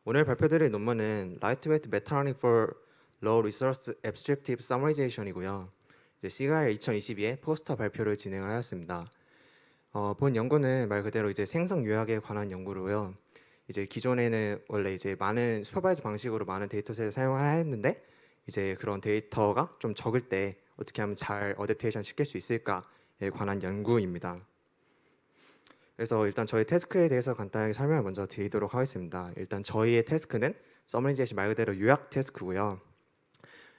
오늘 발표드릴 논문은 Lightweight Meta-Learning for Low Resource Abstractive Summarization이고요. 이제 CGIAR 2022의 포스터 발표를 진행을 하였습니다. 본 연구는 말 그대로 이제 생성 요약에 관한 연구로요. 이제 기존에는 원래 이제 많은 슈퍼바이즈 방식으로 많은 데이터셋을 사용하였는데 이제 그런 데이터가 좀 적을 때 어떻게 하면 잘 어댑테이션 시킬 수 있을까에 관한 연구입니다. 그래서 일단 저희 태스크에 대해서 간단하게 설명을 먼저 드리도록 하겠습니다. 일단 저희의 태스크는 서머리제이션 말 그대로 요약 태스크고요.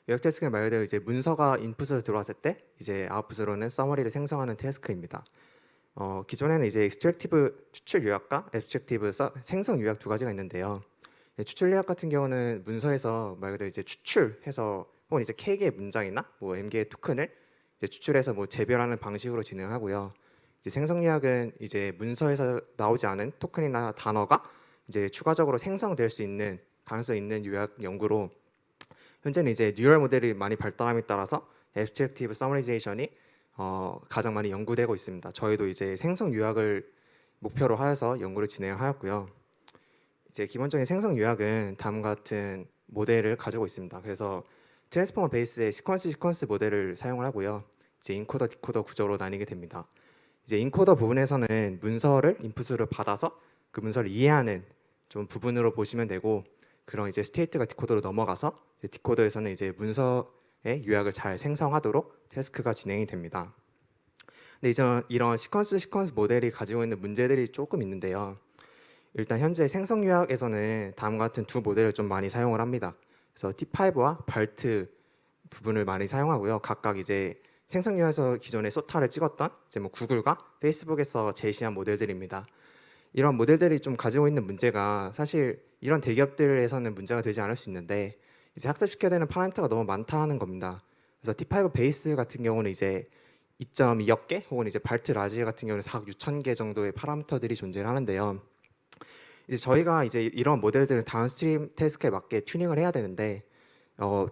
요약 태스크는 말 그대로 이제 문서가 인풋으로 들어왔을 때 이제 아웃풋으로는 서머리를 생성하는 태스크입니다. 기존에는 이제 extractive 추출 요약과 abstractive 생성 요약 두 가지가 있는데요. 추출 요약 같은 경우는 문서에서 말 그대로 이제 추출해서 혹은 이제 K개의 문장이나 뭐 M개의 토큰을 이제 추출해서 뭐 재별하는 방식으로 진행하고요. 이제 생성 요약은 이제 문서에서 나오지 않은 토큰이나 단어가 이제 추가적으로 생성될 수 있는 가능성이 있는 요약 연구로 현재는 이제 뉴럴 모델이 많이 발달함에 따라서 abstractive summarizzation이 가장 많이 연구되고 있습니다. 저희도 이제 생성 요약을 목표로 하여서 연구를 진행하였고요. 이제 기본적인 생성 요약은 다음과 같은 모델을 가지고 있습니다. 그래서 트랜스포머 베이스의 시퀀스 모델을 사용을 하고요. 이제 인코더 디코더 구조로 나뉘게 됩니다. 이제 인코더 부분에서는 문서를 인풋으로 받아서 그 문서를 이해하는 좀 부분으로 보시면 되고, 그런 이제 스테이트가 디코더로 넘어가서 이제 디코더에서는 이제 문서의 요약을 잘 생성하도록 태스크가 진행이 됩니다. 근데 이제 이런 시퀀스 모델이 가지고 있는 문제들이 조금 있는데요. 일단 현재 생성 요약에서는 다음과 같은 두 모델을 좀 많이 사용을 합니다. 그래서 T5와 BART 부분을 많이 사용하고요. 각각 이제 생성 요약에서 기존에 소타를 찍었던 이제 뭐 구글과 페이스북에서 제시한 모델들입니다. 이런 모델들이 좀 가지고 있는 문제가 사실 이런 대기업들에서는 문제가 되지 않을 수 있는데 이제 학습시켜야 되는 파라미터가 너무 많다는 겁니다. 그래서 T5 베이스 같은 경우는 이제 2.2억 개 혹은 이제 발트 라지 같은 경우는 4억 6천 개 정도의 파라미터들이 존재를 하는데요. 이제 저희가 이제 이런 모델들을 다운스트림 태스크에 맞게 튜닝을 해야 되는데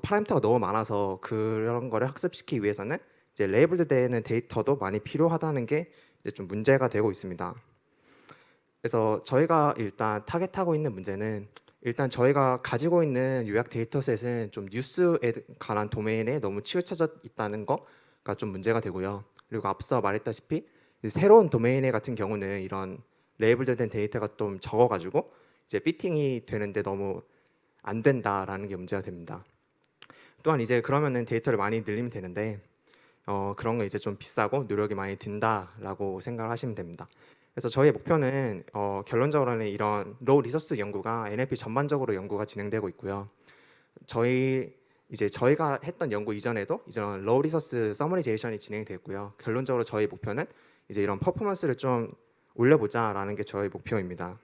파라미터가 너무 많아서 그런 거를 학습시키기 위해서는 이제 레이블드 되는 데이터도 많이 필요하다는 게 이제 좀 문제가 되고 있습니다. 그래서 저희가 일단 타겟하고 있는 문제는 일단 저희가 가지고 있는 요약 데이터셋은 좀 뉴스에 관한 도메인에 너무 치우쳐져 있다는 거가 좀 문제가 되고요. 그리고 앞서 말했다시피 새로운 도메인에 같은 경우는 이런 레이블된 데이터가 좀 적어가지고 이제 피팅이 되는데 너무 안 된다라는 게 문제가 됩니다. 또한 이제 그러면은 데이터를 많이 늘리면 되는데 그런 거 이제 좀 비싸고 노력이 많이 든다라고 생각을 하시면 됩니다. 그래서 저희의 목표는 결론적으로는 이런 로우 리소스 연구가 NLP 전반적으로 연구가 진행되고 있고요. 저희가 했던 연구 이전에도 이런 로우 리소스 서머리제이션이 진행됐고요. 결론적으로 저희 목표는 이제 이런 퍼포먼스를 좀 올려보자라는 게 저희 목표입니다.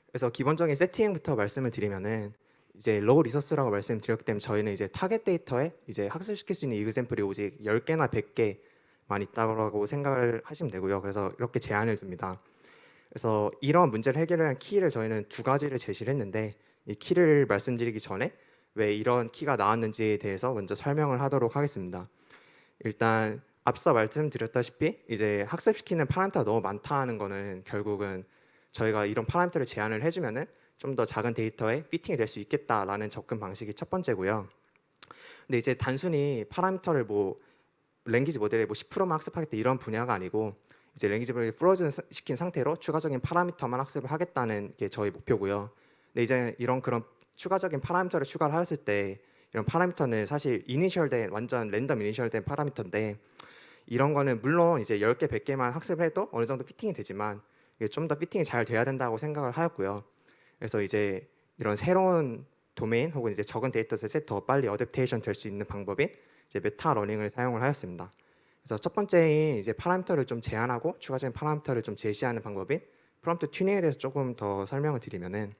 그래서 기본적인 세팅부터 말씀을 드리면은 이제 로우 리소스라고 말씀드렸기 때문에 저희는 이제 타겟 데이터에 이제 학습시킬 수 있는 이그샘플이 오직 10개나 100개만 있다고 생각을 하시면 되고요. 그래서 이렇게 제한을 둡니다. 그래서 이런 문제를 해결하기 위한 키를 저희는 두 가지를 제시를 했는데 이 키를 말씀드리기 전에 왜 이런 키가 나왔는지에 대해서 먼저 설명을 하도록 하겠습니다. 일단 앞서 말씀드렸다시피 이제 학습시키는 파라미터가 너무 많다는 거는 결국은 저희가 이런 파라미터를 제한을 해주면은 좀 더 작은 데이터에 피팅이 될 수 있겠다라는 접근 방식이 첫 번째고요. 근데 이제 단순히 파라미터를 뭐 랭귀지 모델에 뭐 10%만 학습하겠다 이런 분야가 아니고 이제 랭귀지 모델을 프로즌 시킨 상태로 추가적인 파라미터만 학습을 하겠다는 게 저희 목표고요. 근데 이제 이런 그런 추가적인 파라미터를 추가를 하였을 때 이런 파라미터는 사실 이니셜된 완전 랜덤 이니셜된 파라미터인데 이런 거는 물론 이제 10개, 100개만 학습을 해도 어느 정도 피팅이 되지만 좀 더 피팅이 잘 돼야 된다고 생각을 하였고요. 그래서 이제 이런 새로운 도메인 혹은 이제 적은 데이터셋에 더 빨리 어댑테이션 될 수 있는 방법인 이제 메타 러닝을 사용을 하였습니다. 그래서 첫 번째인 이제 파라미터를 좀 제한하고 추가적인 파라미터를 좀 제시하는 방법인 프롬프트 튜닝에 대해서 조금 더 설명을 드리면은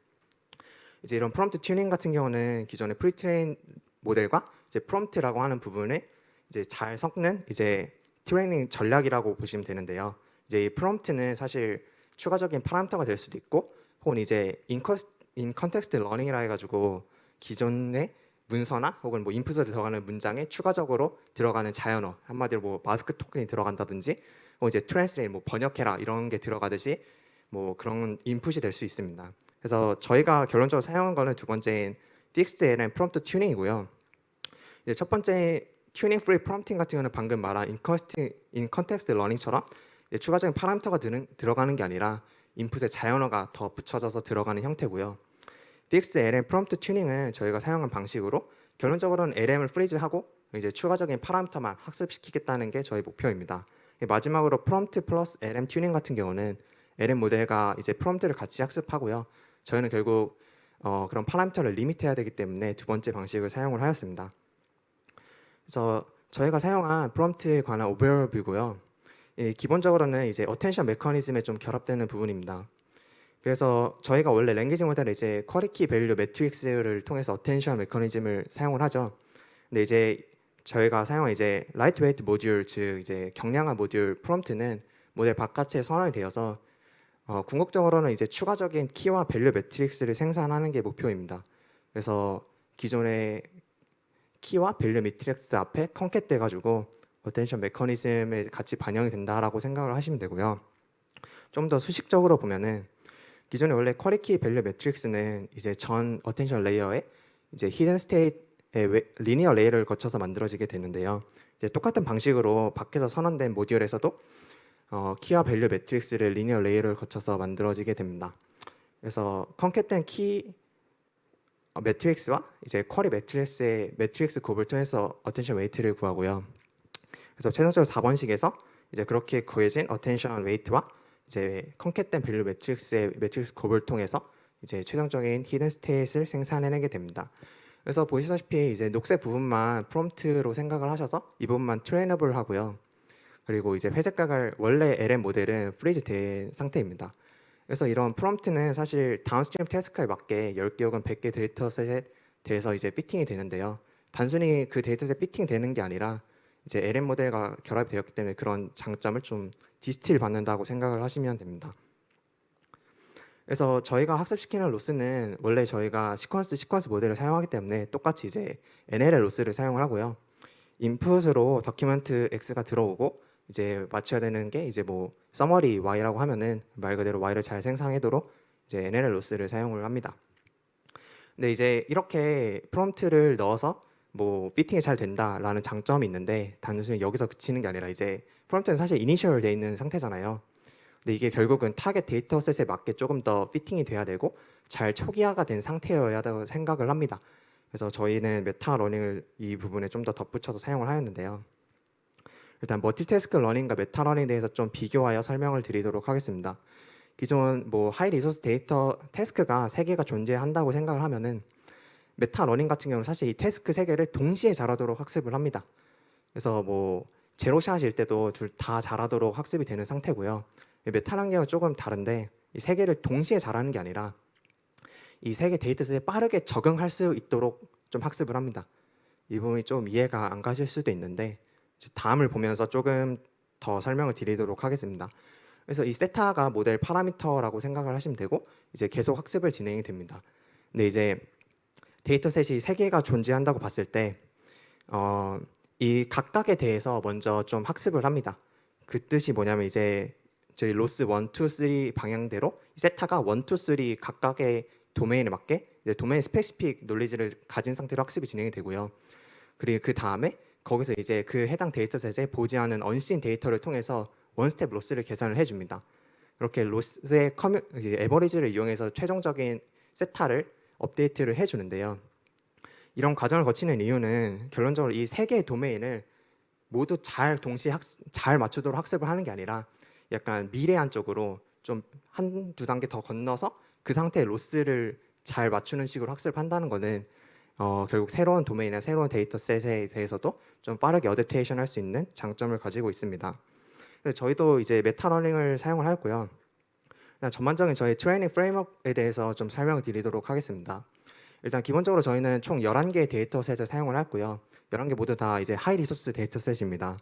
이제 이런 프롬프트 튜닝 같은 경우는 기존의 프리트레인 모델과 이제 프롬프트라고 하는 부분을 이제 잘 섞는 이제 트레이닝 전략이라고 보시면 되는데요. 이제 이 프롬프트는 사실 추가적인 파라미터가 될 수도 있고 혹은 이제 인 컨텍스트 러닝이라 해가지고 기존의 문서나 혹은 뭐 인풋으로 들어가는 문장에 추가적으로 들어가는 자연어 한마디로 뭐 마스크 토큰이 들어간다든지 혹은 이제 트랜스레이트 뭐 번역해라 이런 게 들어가듯이 뭐 그런 인풋이 될 수 있습니다. 그래서 저희가 결론적으로 사용한 거는 두 번째인 DXLM 프롬프트 튜닝이고요. 이제 첫 번째 튜닝 프리 프롬프팅 같은 경우는 방금 말한 인 컨텍스트 러닝처럼 추가적인 파라미터가 들어가는 게 아니라 인풋에 자연어가 더 붙여져서 들어가는 형태고요. DXLM 프롬프트 튜닝은 저희가 사용한 방식으로 결론적으로는 LM을 프리즈하고 이제 추가적인 파라미터만 학습시키겠다는 게 저희 목표입니다. 마지막으로 프롬프트 플러스 LM 튜닝 같은 경우는 LM 모델과 이제 프롬프트를 같이 학습하고요. 저희는 결국 그런 파라미터를 리미트해야 되기 때문에 두 번째 방식을 사용을 하였습니다. 그래서 저희가 사용한 프롬프트에 관한 오버뷰고요. 기본적으로는 이제 어텐션 메커니즘에 좀 결합되는 부분입니다. 그래서 저희가 원래 랭귀지 모델에 이제 쿼리키 밸류 매트릭스를 통해서 어텐션 메커니즘을 사용을 하죠. 근데 이제 저희가 사용한 이제 라이트웨이트 모듈, 즉 이제 경량한 모듈 프롬프트는 모델 바깥에 선언이 되어서 궁극적으로는 이제 추가적인 키와 밸류 매트릭스를 생산하는 게 목표입니다. 그래서 기존의 키와 밸류 매트릭스 앞에 컨캣 돼가지고 어텐션 메커니즘에 같이 반영이 된다라고 생각을 하시면 되고요. 좀 더 수식적으로 보면은 기존에 원래 쿼리키 밸류 매트릭스는 이제 전 어텐션 레이어에 이제 히든 스테이트의 리니어 레이어를 거쳐서 만들어지게 되는데요. 이제 똑같은 방식으로 밖에서 선언된 모듈에서도 키와 밸류 매트릭스를 리니어 레이어를 거쳐서 만들어지게 됩니다. 그래서 컨캣된 키 매트릭스와 이제 쿼리 매트릭스의 매트릭스 곱을 통해서 어텐션 웨이트를 구하고요. 그래서 최종적으로 4번식에서 이제 그렇게 구해진 어텐션 웨이트와 이제 컨캣된 밸류 매트릭스의 매트릭스 곱을 통해서 이제 최종적인 히든 스테이트를 생산해내게 됩니다. 그래서 보시다시피 이제 녹색 부분만 프롬프트로 생각을 하셔서 이 부분만 트레이너블 하고요. 그리고 이제 회색각을 원래 LM 모델은 프리즈 된 상태입니다. 그래서 이런 프롬프트는 사실 다운스트림 태스크에 맞게 10개 혹은 100개 데이터셋에 대해서 이제 피팅이 되는데요. 단순히 그 데이터셋 피팅 되는 게 아니라 이제 LM 모델과 결합이 되었기 때문에 그런 장점을 좀 디스틸 받는다고 생각을 하시면 됩니다. 그래서 저희가 학습시키는 로스는 원래 저희가 시퀀스 모델을 사용하기 때문에 똑같이 이제 NLL 로스를 사용을 하고요. 인풋으로 더큐멘트 X가 들어오고 이제 맞춰야 되는 게 이제 뭐 서머리 Y라고 하면은 말 그대로 Y를 잘 생성하도록 이제 NLL 로스를 사용을 합니다. 근데 이제 이렇게 프롬프트를 넣어서 뭐 피팅이 잘 된다라는 장점이 있는데 단순히 여기서 그치는 게 아니라 이제 프롬프트는 사실 이니셜 돼 있는 상태잖아요. 근데 이게 결국은 타겟 데이터셋에 맞게 조금 더 피팅이 돼야 되고 잘 초기화가 된 상태여야 한다고 생각을 합니다. 그래서 저희는 메타 러닝을 이 부분에 좀 더 덧붙여서 사용을 하였는데요. 일단 멀티태스크 러닝과 메타 러닝에 대해서 좀 비교하여 설명을 드리도록 하겠습니다. 기존 뭐 하이 리소스 데이터 태스크가 3개가 존재한다고 생각을 하면은 메타 러닝 같은 경우는 사실 이 태스크 3개를 동시에 잘하도록 학습을 합니다. 그래서 뭐 제로샷일 때도 둘 다 잘하도록 학습이 되는 상태고요. 메타 러닝은 조금 다른데 이 3개를 동시에 잘하는 게 아니라 이 3개 데이터셋에 빠르게 적응할 수 있도록 좀 학습을 합니다. 이 부분이 좀 이해가 안 가실 수도 있는데 다음을 보면서 조금 더 설명을 드리도록 하겠습니다. 그래서 이 세타가 모델 파라미터라고 생각을 하시면 되고 이제 계속 학습을 진행이 됩니다. 근데 이제 데이터셋이 3개가 존재한다고 봤을 때 이 각각에 대해서 먼저 좀 학습을 합니다. 그 뜻이 뭐냐면 이제 저희 로스 1, 2, 3 방향대로 세타가 1, 2, 3 각각의 도메인에 맞게 이제 도메인 스페시픽 논리지를 가진 상태로 학습이 진행이 되고요. 그리고 그 다음에 거기서 이제 그 해당 데이터셋에 보지 않은 언신 데이터를 통해서 원스텝 로스를 계산을 해줍니다. 그렇게 로스의 에버리지를 이용해서 최종적인 세타를 업데이트를 해주는데요. 이런 과정을 거치는 이유는 결론적으로 이 3개의 도메인을 모두 잘 동시에 잘 맞추도록 학습을 하는 게 아니라 약간 미래한 쪽으로 좀 한두 단계 더 건너서 그 상태의 로스를 잘 맞추는 식으로 학습을 한다는 거는 결국 새로운 도메인이나 새로운 데이터셋에 대해서도 좀 빠르게 어댑테이션 할 수 있는 장점을 가지고 있습니다. 저희도 이제 메타러닝을 사용을 하였고요. 전반적인 저희 트레이닝 프레임워크에 대해서 좀 설명을 드리도록 하겠습니다. 일단 기본적으로 저희는 총 11개의 데이터셋을 사용을 했고요. 11개 모두 다 이제 하이 리소스 데이터셋입니다.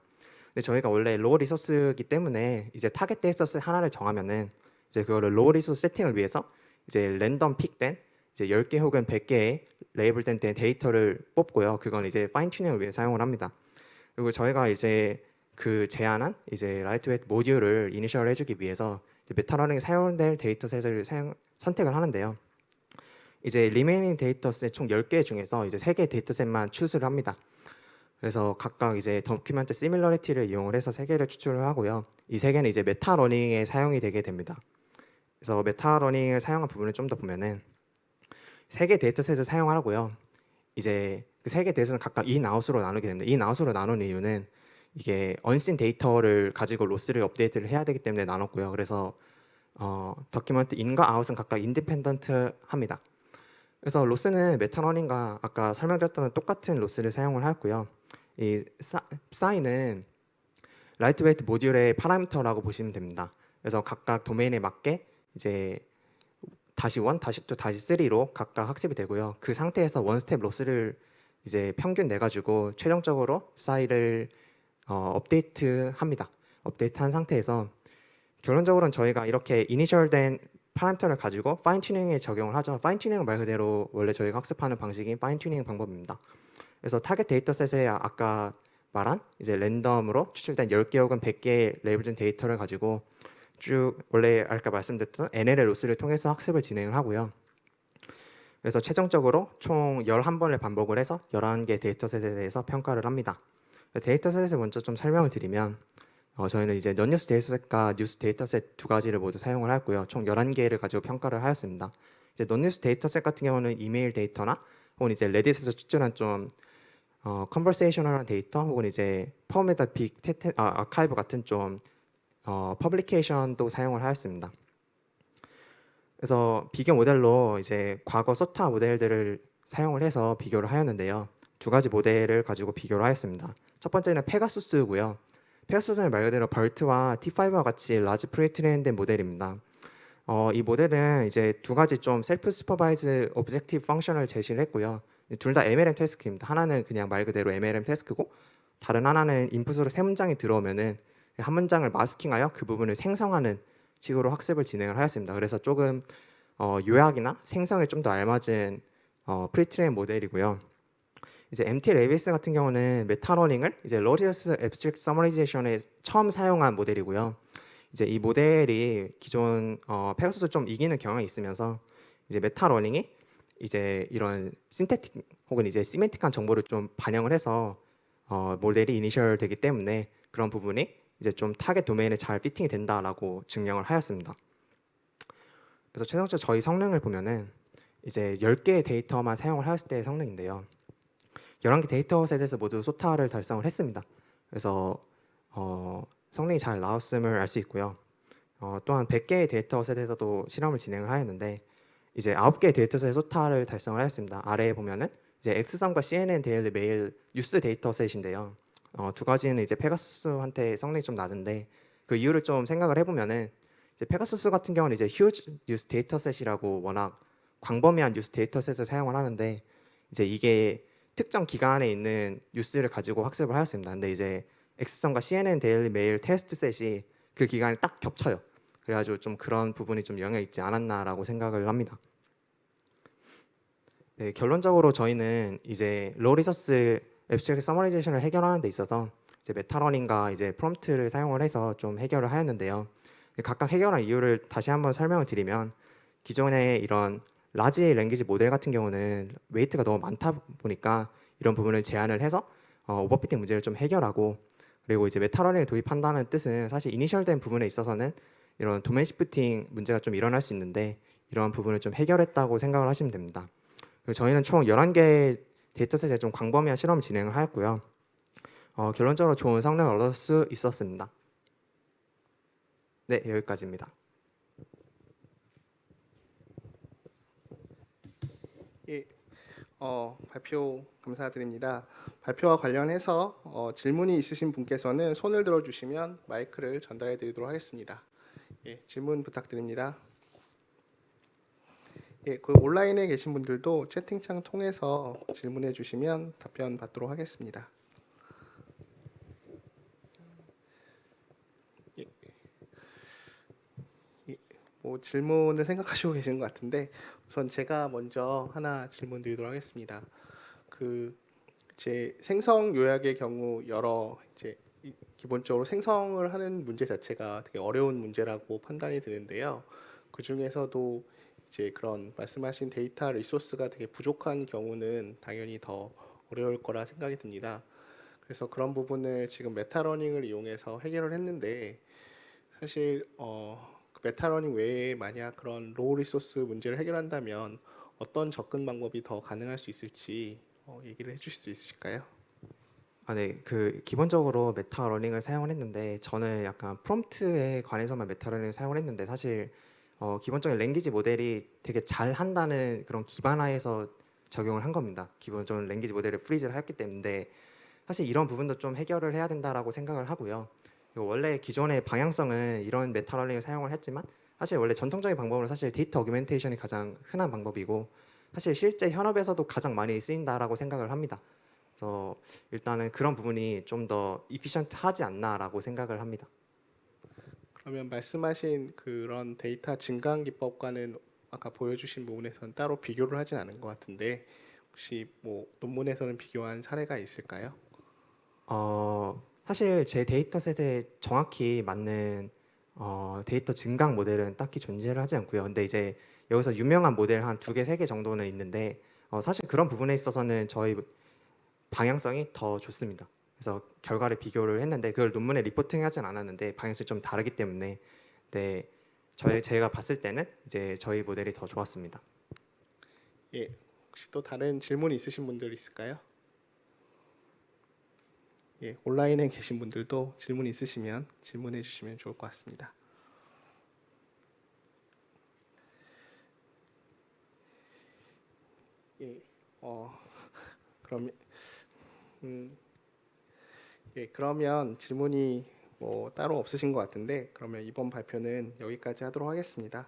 근데 저희가 원래 로우 리소스이기 때문에 이제 타겟 데이터셋 하나를 정하면은 이제 그거를 로우 리소스 세팅을 위해서 이제 랜덤 픽된 이제 10개 혹은 100개의 레이블된 데이터를 뽑고요. 그건 이제 파인 튜닝을 위해 사용을 합니다. 그리고 저희가 이제 그 제안한 이제 라이트웨이트 모듈을 이니셜 해주기 위해서 메타러닝에 사용될 데이터셋을 선택을 하는데요. 이제 리메이닝 데이터셋 총 10개 중에서 이제 3개 데이터셋만 추스를 합니다. 그래서 각각 이제 도큐멘트 시밀러리티를 이용을 해서 3개를 추출을 하고요. 이 3개는 이제 메타러닝에 사용이 되게 됩니다. 그래서 메타러닝을 사용한 부분을 좀 더 보면은 3개 데이터셋을 사용하고요. 이제 그 3개 데이터셋은 각각 인아웃으로 나누게 됩니다. 인아웃으로 나눈 이유는 이게 언신 데이터를 가지고 로스를 업데이트를 해야 되기 때문에 나눴고요. 그래서 도큐멘트 인과 아웃은 각각 인디펜던트 합니다. 그래서 로스는 메타러닝과 아까 설명드렸던 똑같은 로스를 사용을 하고요. 이 사인은 라이트웨이트 모듈의 파라미터라고 보시면 됩니다. 그래서 각각 도메인에 맞게 이제 다시 1, 다시 2, 다시 3로 각각 학습이 되고요. 그 상태에서 원 스텝 로스를 이제 평균 내 가지고 최종적으로 사이를 업데이트합니다. 업데이트한 상태에서 결론적으로는 저희가 이렇게 이니셜된 파라미터를 가지고 파인 튜닝에 적용을 하죠. 파인 튜닝은 말 그대로 원래 저희가 학습하는 방식인 파인 튜닝 방법입니다. 그래서 타겟 데이터셋에 아까 말한 이제 랜덤으로 추출된 10개 혹은 100개의 레이블된 데이터를 가지고 쭉 원래 아까 말씀드렸던 NLL 로스를 통해서 학습을 진행을 하고요. 그래서 최종적으로 총 11번을 반복을 해서 11개 데이터셋에 대해서 평가를 합니다. 데이터셋을 먼저 좀 설명을 드리면 저희는 이제 non-뉴스 데이터셋과 뉴스 데이터셋 두 가지를 모두 사용을 하고요. 총 11개를 가지고 평가를 하였습니다. 이제 non-뉴스 데이터셋 같은 경우는 이메일 데이터나 혹은 이제 레딧에서 추출한 좀 컨버세이셔널한 데이터 혹은 이제 펌에다 빅 아카이브 같은 좀 퍼블리케이션도 사용을 하였습니다. 그래서 비교 모델로 이제 과거 소타 모델들을 사용을 해서 비교를 하였는데요. 두 가지 모델을 가지고 비교를 하였습니다. 첫 번째는 페가수스고요. 페가수스는 말 그대로 벌트와 T5와 같이 라지 프리트레인된 모델입니다. 이 모델은 이제 두 가지 좀 셀프 슈퍼바이즈 오브젝티브 펑션을 제시를 했고요. 둘 다 MLM 태스크입니다. 하나는 그냥 말 그대로 MLM 태스크고 다른 하나는 인풋으로 세 문장이 들어오면은 한 문장을 마스킹하여 그 부분을 생성하는 식으로 학습을 진행을 하였습니다. 그래서 조금 요약이나 생성에 좀 더 알맞은 프리트레인 모델이고요. 이제 MT 레이비스 같은 경우는 메타러닝을 이제 로지어스 앱스트랙트 서머리제이션에 처음 사용한 모델이고요. 이제 이 모델이 기존 페가수스 좀 이기는 경향이 있으면서 이제 메타러닝이 이제 이런 신테틱 혹은 이제 시멘틱한 정보를 좀 반영을 해서 모델이 이니셜 되기 때문에 그런 부분이 이제 좀 타겟 도메인에 잘 피팅이 된다라고 증명을 하였습니다. 그래서 최종적으로 저희 성능을 보면은 이제 10개의 데이터만 사용을 하였을 때의 성능인데요. 11개 데이터셋에서 모두 소타를 달성을 했습니다. 그래서 성능이 잘 나왔음을 알 수 있고요. 또한 100개의 데이터셋에서도 실험을 진행을 하였는데 이제 9개의 데이터셋 소타를 달성을 하였습니다. 아래에 보면은 이제 엑스선과 CNN 데일리 메일 뉴스 데이터셋인데요. 두 가지는 이제 페가수스한테 성능이 좀 낮은데 그 이유를 좀 생각을 해보면은 이제 페가수스 같은 경우는 이제 휴지 뉴스 데이터셋이라고 워낙 광범위한 뉴스 데이터셋을 사용을 하는데 이제 이게 특정 기간에 있는 뉴스를 가지고 학습을 하였습니다. 근데 이제 엑스선과 CNN 데일리 메일 테스트셋이 그 기간에 딱 겹쳐요. 그래가지고 좀 그런 부분이 좀 영향이 있지 않았나라고 생각을 합니다. 네, 결론적으로 저희는 이제 로우 리서스 앱스트랙트 서머라이제이션을 해결하는 데 있어서 이제 메타러닝과 이제 프롬프트를 사용을 해서 좀 해결을 하였는데요. 각각 해결한 이유를 다시 한번 설명을 드리면 기존의 이런 라지 랭귀지 모델 같은 경우는 웨이트가 너무 많다 보니까 이런 부분을 제한을 해서 오버피팅 문제를 좀 해결하고 그리고 이제 메타러닝을 도입한다는 뜻은 사실 이니셜된 부분에 있어서는 이런 도메인 시프팅 문제가 좀 일어날 수 있는데 이러한 부분을 좀 해결했다고 생각을 하시면 됩니다. 그리고 저희는 총 11개 데이터셋에 좀 광범위한 실험을 진행을 하였고요. 결론적으로 좋은 성능을 얻을 수 있었습니다. 네, 여기까지입니다. 예, 발표 감사드립니다. 발표와 관련해서 질문이 있으신 분께서는 손을 들어주시면 마이크를 전달해 드리도록 하겠습니다. 예, 질문 부탁드립니다. 예, 그 온라인에 계신 분들도 채팅창 통해서 질문해 주시면 답변 받도록 하겠습니다. 예, 예, 뭐 질문을 생각하시고 계시는 것 같은데 우선 제가 먼저 하나 질문 드리도록 하겠습니다. 제 생성 요약의 경우 여러 이제 기본적으로 생성을 하는 문제 자체가 되게 어려운 문제라고 판단이 되는데요. 그 중에서도 이제 그런 말씀하신 데이터 리소스가 되게 부족한 경우는 당연히 더 어려울 거라 생각이 듭니다. 그래서 그런 부분을 지금 메타러닝을 이용해서 해결을 했는데 사실 그 메타러닝 외에 만약 그런 로우 리소스 문제를 해결한다면 어떤 접근 방법이 더 가능할 수 있을지 얘기를 해주실 수 있으실까요? 아, 네. 그 기본적으로 메타러닝을 사용을 했는데 저는 약간 프롬프트에 관해서만 메타러닝을 사용을 했는데 사실 기본적인 랭귀지 모델이 되게 잘 한다는 그런 기반하에서 적용을 한 겁니다. 기본적인 랭귀지 모델을 프리즈를 했기 때문에 사실 이런 부분도 좀 해결을 해야 된다라고 생각을 하고요. 그리고 원래 기존의 방향성은 이런 메타러닝을 사용을 했지만 사실 원래 전통적인 방법은 사실 데이터 어규멘테이션이 가장 흔한 방법이고 사실 실제 현업에서도 가장 많이 쓰인다라고 생각을 합니다. 그래서 일단은 그런 부분이 좀 더 이피션트하지 않나라고 생각을 합니다. 그러면 말씀하신 그런 데이터 증강 기법과는 아까 보여주신 부분에서는 따로 비교를 하진 않은 것 같은데 혹시 뭐 논문에서는 비교한 사례가 있을까요? 사실 제 데이터셋에 정확히 맞는 데이터 증강 모델은 딱히 존재를 하지 않고요. 근데 이제 여기서 유명한 모델 한 두 개, 세 개 정도는 있는데 사실 그런 부분에 있어서는 저희 방향성이 더 좋습니다. 그래서 결과를 비교를 했는데 그걸 논문에 리포팅하진 않았는데 방향성이 좀 다르기 때문에 네, 제가 봤을 때는 이제 저희 모델이 더 좋았습니다. 예, 혹시 또 다른 질문 있으신 분들 있을까요? 예, 온라인에 계신 분들도 질문 있으시면 질문해 주시면 좋을 것 같습니다. 예, 그럼 음, 예, 그러면 질문이 뭐 따로 없으신 것 같은데 그러면 이번 발표는 여기까지 하도록 하겠습니다.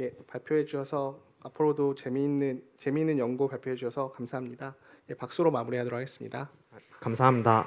예, 발표해 주셔서 앞으로도 재미있는 연구 발표해 주셔서 감사합니다. 예, 박수로 마무리하도록 하겠습니다. 감사합니다.